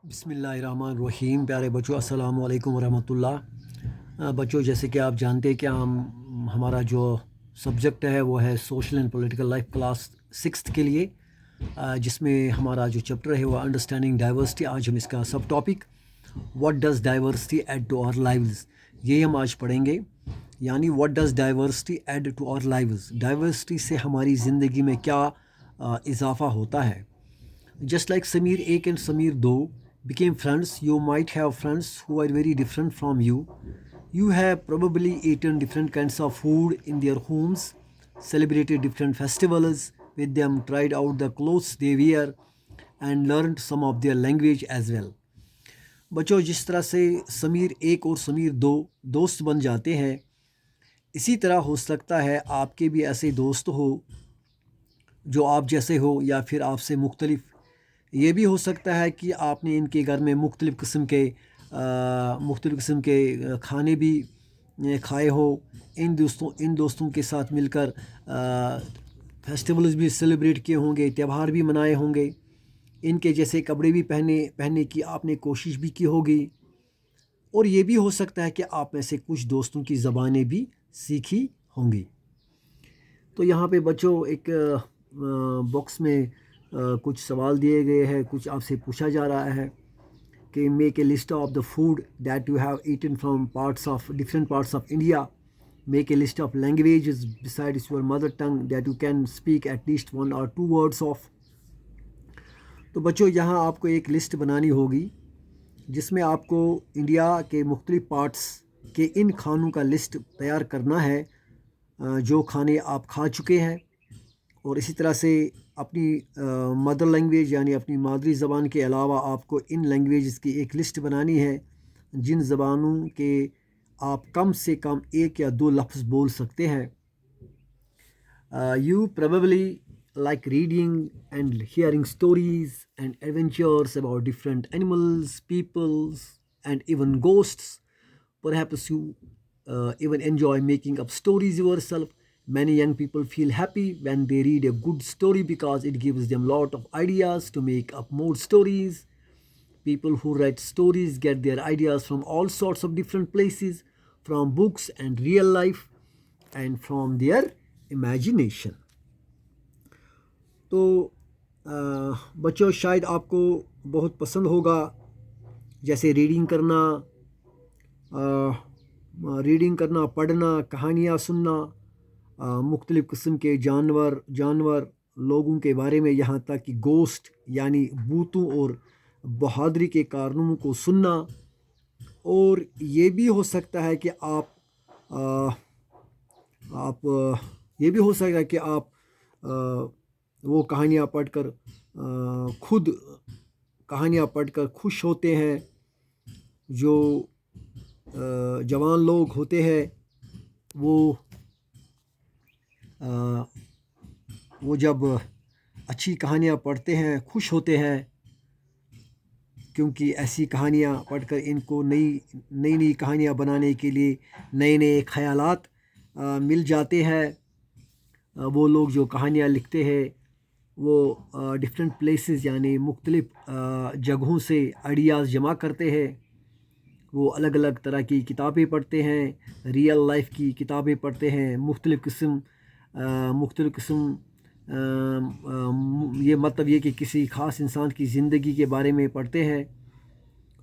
بسم اللہ الرحمن الرحیم. پیارے بچوں، السلام علیکم ورحمۃ اللہ. بچوں، جیسے کہ آپ جانتے ہیں کہ ہمارا جو سبجیکٹ ہے وہ ہے social and political life class 6 کے لیے، جس میں ہمارا جو چیپٹر ہے وہ انڈرسٹینڈنگ ڈائیورسٹی. آج ہم اس کا subtopic what does diversity add to our lives, یہ ہم آج پڑھیں گے. یعنی what does diversity add to our lives, diversity سے ہماری زندگی میں کیا اضافہ ہوتا ہے. Just like Samir 1 and Samir 2 became friends, you might have friends who are very different from you. You have probably eaten different kinds of food in their homes, celebrated different festivals with them, tried out the clothes they wear, and learned some of their language as well. بچوں، جس طرح سے سمیر 1 اور سمیر 2 دوست بن جاتے ہیں، اسی طرح ہو سکتا ہے آپ کے بھی ایسے دوست ہو جو آپ جیسے ہو یا پھر آپ سے مختلف. یہ بھی ہو سکتا ہے کہ آپ نے ان کے گھر میں مختلف قسم کے کھانے بھی کھائے ہو. ان دوستوں کے ساتھ مل کر فیسٹیولز بھی سیلیبریٹ کیے ہوں گے، تہوار بھی منائے ہوں گے. ان کے جیسے کپڑے بھی پہننے کی آپ نے کوشش بھی کی ہوگی. اور یہ بھی ہو سکتا ہے کہ آپ میں سے کچھ دوستوں کی زبانیں بھی سیکھی ہوں گی. تو یہاں پہ بچوں ایک باکس میں کچھ سوال دیے گئے ہیں، کچھ آپ سے پوچھا جا رہا ہے کہ make a list of the food that you have eaten from different parts of India. Make a list of languages besides your mother tongue that you can speak at least 1 or 2 words of. تو بچوں، یہاں آپ کو ایک list بنانی ہوگی جس میں آپ کو انڈیا کے مختلف پارٹس کے ان کھانوں کا لسٹ تیار کرنا ہے جو کھانے آپ کھا چکے ہیں. اور اسی طرح سے اپنی مدر لینگویج یعنی اپنی مادری زبان کے علاوہ آپ کو ان لینگویجز کی ایک لسٹ بنانی ہے جن زبانوں کے آپ کم سے کم 1 یا 2 لفظ بول سکتے ہیں. You probably like reading and hearing stories and adventures about different animals, peoples, and even ghosts. Perhaps you even enjoy making up stories yourself. Many young people feel happy when they read a good story because it gives them a lot of ideas to make up more stories. People who write stories get their ideas from all sorts of different places, from books and real life, and from their imagination. تو بچوں، شاید آپ کو بہت پسند ہوگا جیسے reading کرنا، پڑھنا، کہانیاں سننا، مختلف قسم کے جانور لوگوں کے بارے میں، یہاں تک کہ گوسٹ یعنی بھوتوں اور بہادری کے کارناموں کو سننا. اور یہ بھی ہو سکتا ہے کہ آپ وہ کہانیاں پڑھ کر خوش ہوتے ہیں. جو جوان لوگ ہوتے ہیں وہ جب اچھی کہانیاں پڑھتے ہیں خوش ہوتے ہیں، کیونکہ ایسی کہانیاں پڑھ کر ان کو نئی کہانیاں بنانے کے لیے نئے خیالات مل جاتے ہیں. وہ لوگ جو کہانیاں لکھتے ہیں وہ ڈفرینٹ پلیسز یعنی مختلف جگہوں سے آئیڈیاز جمع کرتے ہیں. وہ الگ الگ طرح کی کتابیں پڑھتے ہیں، ریئل لائف کی کتابیں پڑھتے ہیں، مختلف قسم یہ مطلب یہ کہ کسی خاص انسان کی زندگی کے بارے میں پڑھتے ہیں،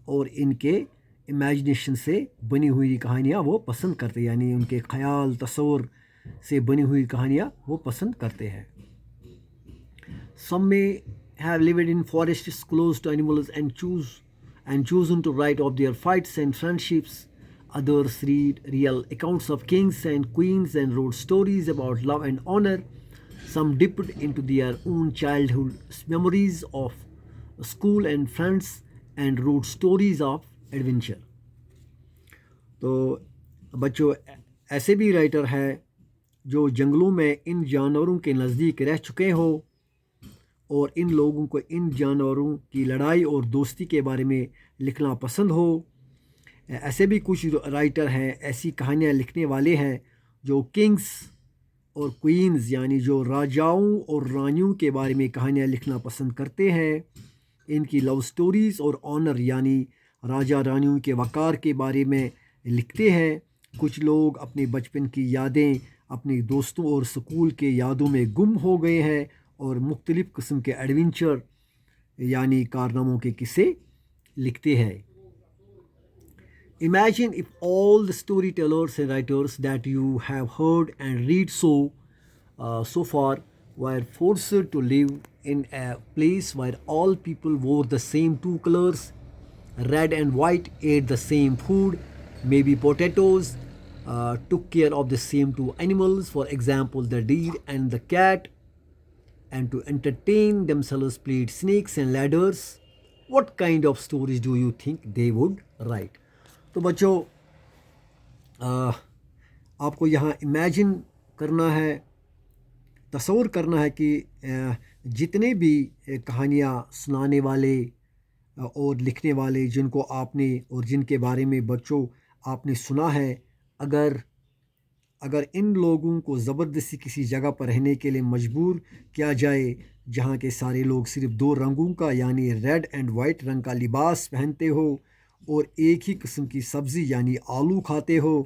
اور ان کے امیجنیشن سے بنی ہوئی کہانیاں وہ پسند کرتے ہیں، یعنی ان کے خیال تصور سے بنی ہوئی کہانیاں وہ پسند کرتے ہیں. Some may have lived in forests close to animals and chosen to write of their fights and friendships. Others read real accounts of kings and queens and wrote stories about love and honor. Some dipped into their own childhood memories of school and friends and wrote stories of adventure. تو بچوں، ایسے بھی writer ہیں جو جنگلوں میں ان جانوروں کے نزدیک رہ چکے ہو اور ان لوگوں کو ان جانوروں کی لڑائی اور دوستی کے بارے میں لکھنا پسند ہو. ایسے بھی کچھ رائٹر ہیں، ایسی کہانیاں لکھنے والے ہیں جو کنگز اور کوئینز یعنی جو راجاؤں اور رانیوں کے بارے میں کہانیاں لکھنا پسند کرتے ہیں. ان کی لو سٹوریز اور آنر یعنی راجا رانیوں کے وقار کے بارے میں لکھتے ہیں۔ کچھ لوگ اپنے بچپن کی یادیں اپنے دوستوں اور سکول کے یادوں میں گم ہو گئے ہیں اور مختلف قسم کے ایڈونچر یعنی کارناموں کے قصے لکھتے ہیں۔ Imagine if all the storytellers and writers that you have heard and read so far were forced to live in a place where all people wore the same two colors, red and white, ate the same food, maybe potatoes, took care of the same two animals, for example, the deer and the cat, and to entertain themselves played snakes and ladders. What kind of stories do you think they would write? تو بچوں آپ کو یہاں imagine کرنا ہے، تصور کرنا ہے کہ جتنے بھی کہانیاں سنانے والے اور لکھنے والے جن کو آپ نے اور جن کے بارے میں بچوں آپ نے سنا ہے، اگر ان لوگوں کو زبردستی کسی جگہ پر رہنے کے لیے مجبور کیا جائے جہاں کے سارے لوگ صرف دو رنگوں کا یعنی ریڈ اینڈ وائٹ رنگ کا لباس پہنتے ہو اور ایک ہی قسم کی سبزی یعنی آلو کھاتے ہو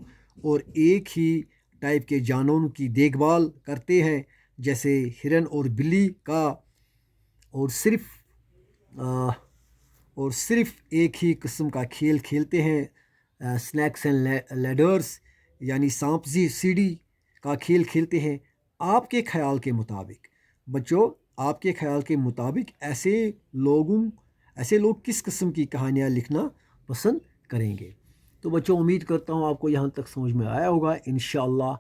اور ایک ہی ٹائپ کے جانوروں کی دیکھ بھال کرتے ہیں جیسے ہرن اور بلی کا، اور صرف ایک ہی قسم کا کھیل کھیلتے ہیں، سنیکس اینڈ لیڈرز یعنی سانپ سیڑھی کا کھیل کھیلتے ہیں، آپ کے خیال کے مطابق بچوں، آپ کے خیال کے مطابق ایسے لوگ کس قسم کی کہانیاں لکھنا پسند کریں گے؟ تو بچوں امید کرتا ہوں آپ کو یہاں تک سمجھ میں آیا ہوگا۔ انشاءاللہ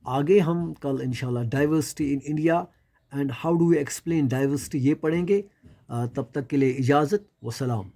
آگے ہم کل انشاءاللہ diversity in India and how do you explain diversity یہ پڑھیں گے۔ تب تک کے لیے اجازت، وسلام۔